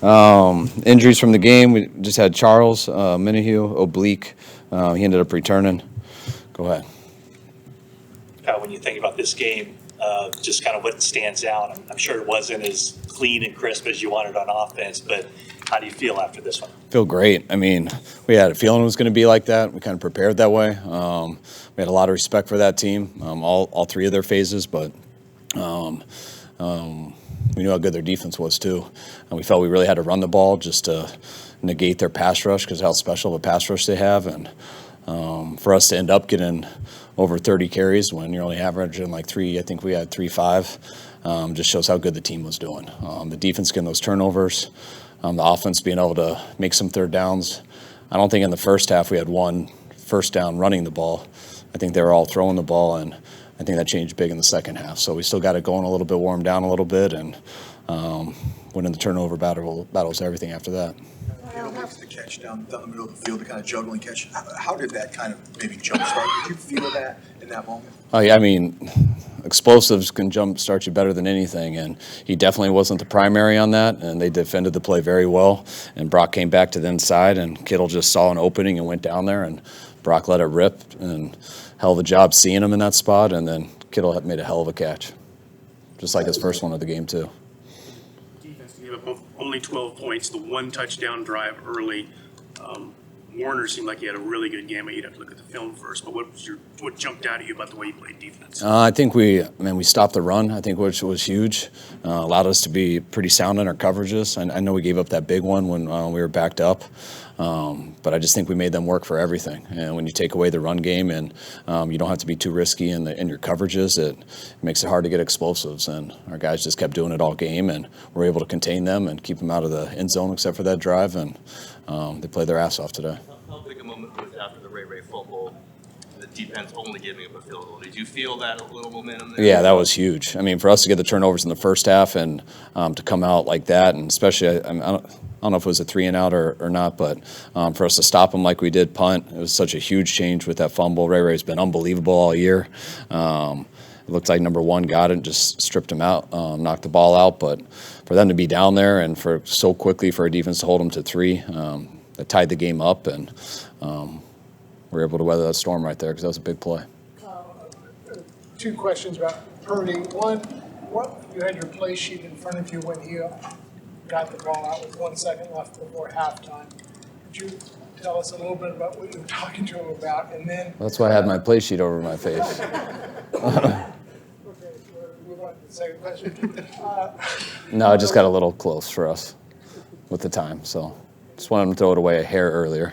Injuries from the game, we just had Charles Minihue, oblique. He ended up returning. Go ahead. When you think about this game, just kind of what stands out, I'm sure it wasn't as clean and crisp as you wanted on offense, but how do you feel after this one? Feel great. I mean, we had a feeling it was going to be like that. We kind of prepared that way. We had a lot of respect for that team, all three of their phases, but we knew how good their defense was too. And we felt we really had to run the ball just to negate their pass rush because of how special of a pass rush they have. And for us to end up getting over 30 carries when you're only averaging like three, I think we had 3-5, just shows how good the team was doing. The defense getting those turnovers, the offense being able to make some third downs. I don't think in the first half we had one first down running the ball. I think they were all throwing the ball, and I think that changed big in the second half. So we still got it going a little bit, warmed down a little bit, and winning the turnover battles everything after that. The catch down the middle of the field, the kind of juggling catch. How did that kind of maybe jumpstart? Did you feel that in that moment? Oh, yeah, I mean, explosives can jumpstart you better than anything, and he definitely wasn't the primary on that, and they defended the play very well. And Brock came back to the inside, and Kittle just saw an opening and went down there, and Brock let it rip, and hell of a job seeing him in that spot, and then Kittle made a hell of a catch, just like his first one of the game too. Defense gave up only 12 points, the one touchdown drive early. Warner seemed like he had a really good game. You'd have to look at the film first, but what jumped out at you about the way he played defense? I think we stopped the run, I think, which was huge. Allowed us to be pretty sound in our coverages. I know we gave up that big one when we were backed up, but I just think we made them work for everything. And when you take away the run game and you don't have to be too risky in your coverages, it makes it hard to get explosives. And our guys just kept doing it all game, and we're able to contain them and keep them out of the end zone except for that drive, and they played their ass off today. How big a moment was after the Ray fumble, the defense only giving up a field goal? Did you feel that a little momentum there? Yeah, that was huge. I mean, for us to get the turnovers in the first half and to come out like that, and especially, I don't know if it was a 3-and-out or not, but for us to stop them like we did punt, it was such a huge change with that fumble. Ray's been unbelievable all year. It looked like number one got it, just stripped him out, knocked the ball out. But for them to be down there and for so quickly for our defense to hold them to 3, that tied the game up, and we were able to weather that storm right there because that was a big play. Two questions about Purdy. One, you had your play sheet in front of you when he got the ball out with 1 second left before halftime. Could you tell us a little bit about what you were talking to him about? And then That's why I had my play sheet over my face. okay, move on to the second question. No, I just got a little close for us with the time, so just wanted him to throw it away a hair earlier.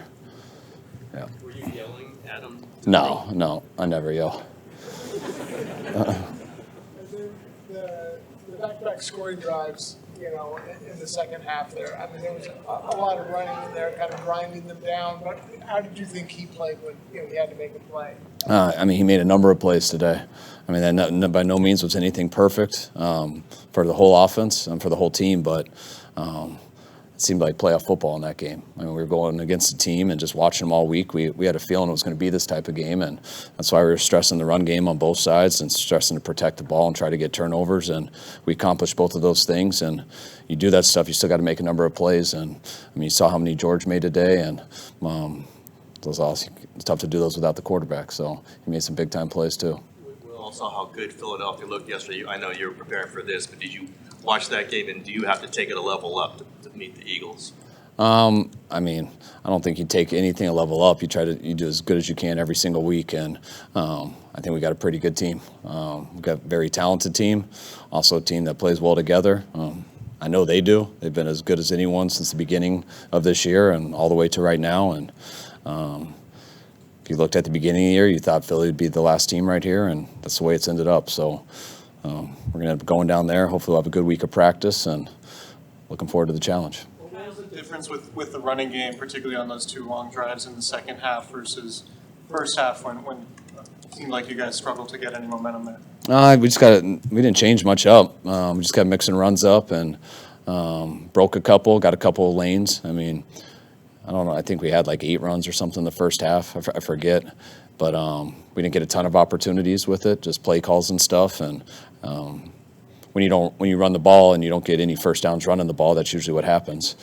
Yeah. Were you yelling at him? No, I never yell. The back-to-back scoring drives, in the second half there. I mean, there was a lot of running in there, kind of grinding them down. But how did you think he played when he had to make a play? He made a number of plays today. I mean, that by no means was anything perfect for the whole offense and for the whole team, but it seemed like playoff football in that game. I mean, we were going against a team and just watching them all week. We had a feeling it was going to be this type of game, and that's why we were stressing the run game on both sides and stressing to protect the ball and try to get turnovers, and we accomplished both of those things. And you do that stuff, you still got to make a number of plays. And, you saw how many George made today, and it's tough to do those without the quarterback. So he made some big-time plays too. We all saw how good Philadelphia looked yesterday. I know you were preparing for this, but did you watch that game, and do you have to take it a level up to meet the Eagles? I don't think you take anything a level up. You do as good as you can every single week, and I think we got a pretty good team. We've got a very talented team, also a team that plays well together. I know they do. They've been as good as anyone since the beginning of this year and all the way to right now. And if you looked at the beginning of the year, you thought Philly would be the last team right here, and that's the way it's ended up. So we're going to end up going down there. Hopefully we'll have a good week of practice, and looking forward to the challenge. What was the difference with the running game, particularly on those 2 long drives in the second half versus first half when it seemed like you guys struggled to get any momentum there? We didn't change much up. We just kept mixing runs up and broke got a couple of lanes. I don't know. I think we had like 8 runs or something in the first half. I forget. But we didn't get a ton of opportunities with it, just play calls and stuff. And when you run the ball and you don't get any first downs running the ball, that's usually what happens.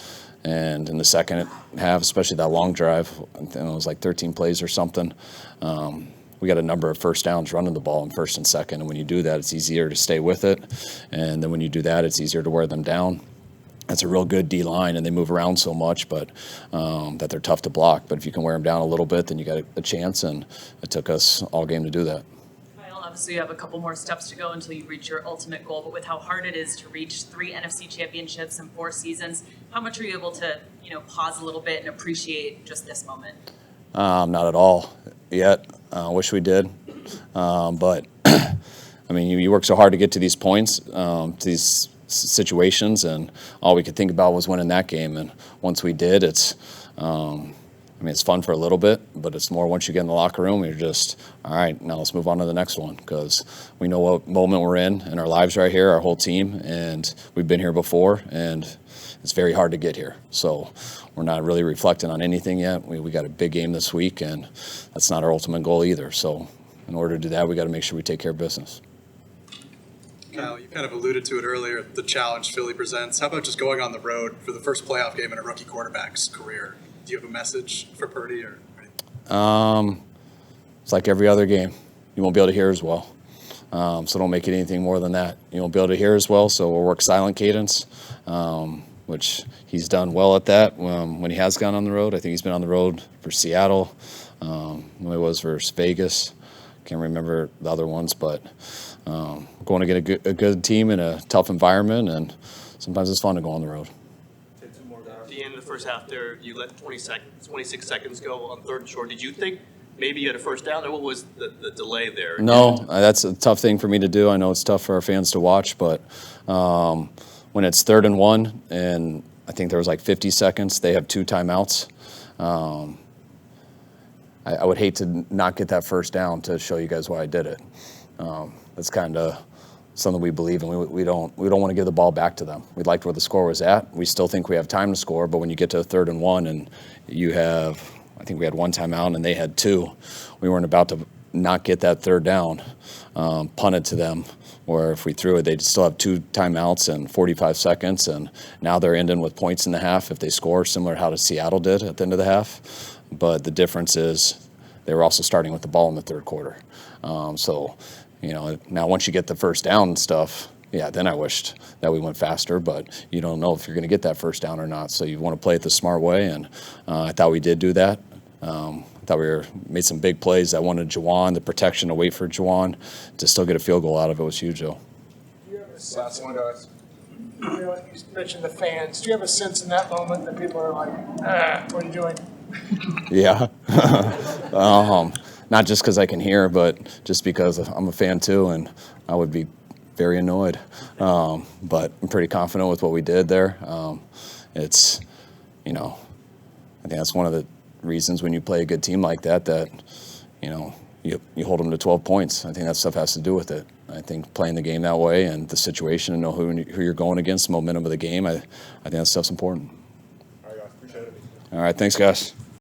And in the second half, especially that long drive, I think it was like 13 plays or something. We got a number of first downs running the ball in first and second, and when you do that, it's easier to stay with it. And then when you do that, it's easier to wear them down. That's a real good D line, and they move around so much, but that they're tough to block. But if you can wear them down a little bit, then you got a chance. And it took us all game to do that. Kyle, obviously you have a couple more steps to go until you reach your ultimate goal. But with how hard it is to reach 3 NFC championships in 4 seasons, how much are you able to pause a little bit and appreciate just this moment? Not at all yet. Wish we did, but I mean, you work so hard to get to these points, to these situations, and all we could think about was winning that game. And once we did, it's it's fun for a little bit, but it's more once you get in the locker room, you're just, all right, now let's move on to the next one, because we know what moment we're in our lives right here, our whole team, and we've been here before, and it's very hard to get here. So we're not really reflecting on anything yet. We got a big game this week, and that's not our ultimate goal either. So in order to do that, we got to make sure we take care of business. Kyle, you kind of alluded to it earlier, the challenge Philly presents. How about just going on the road for the first playoff game in a rookie quarterback's career? Do you have a message for Purdy? It's like every other game. You won't be able to hear as well. So don't make it anything more than that. You won't be able to hear as well, so we'll work silent cadence, which he's done well at that when he has gone on the road. I think he's been on the road for Seattle, when he was versus Vegas. Can't remember the other ones, but going to get a good team in a tough environment, and sometimes it's fun to go on the road. At the end of the first half there, you let 26 seconds go on 3rd and short. Did you think maybe you had a first down, or what was the delay there? No, that's a tough thing for me to do. I know it's tough for our fans to watch, but when it's 3rd and 1, and I think there was like 50 seconds, they have 2 timeouts. I would hate to not get that first down to show you guys why I did it. That's kind of something we believe in. We don't want to give the ball back to them. We liked where the score was at. We still think we have time to score, but when you get to 3rd and 1 and you have, I think we had 1 timeout and they had 2, we weren't about to not get that 3rd down, punt it to them, or if we threw it, they'd still have 2 timeouts and 45 seconds, and now they're ending with points in the half if they score, similar to how Seattle did at the end of the half. But the difference is they were also starting with the ball in the 3rd quarter. Now once you get the first down and stuff, yeah, then I wished that we went faster, but you don't know if you're going to get that first down or not. So you want to play it the smart way, and I thought we did do that. I thought we made some big plays. I wanted Juwan, the protection to wait for Juwan to still get a field goal out of it was huge, though. Do you have a sense, you mentioned the fans. Do you have a sense in that moment that people are like, what are you doing? Yeah. Not just because I can hear, but just because I'm a fan too, and I would be very annoyed. But I'm pretty confident with what we did there. I think that's one of the reasons when you play a good team like that you hold them to 12 points. I think that stuff has to do with it. I think playing the game that way and the situation and know who you're going against, the momentum of the game, I think that stuff's important. All right, guys, appreciate it. All right, thanks, guys.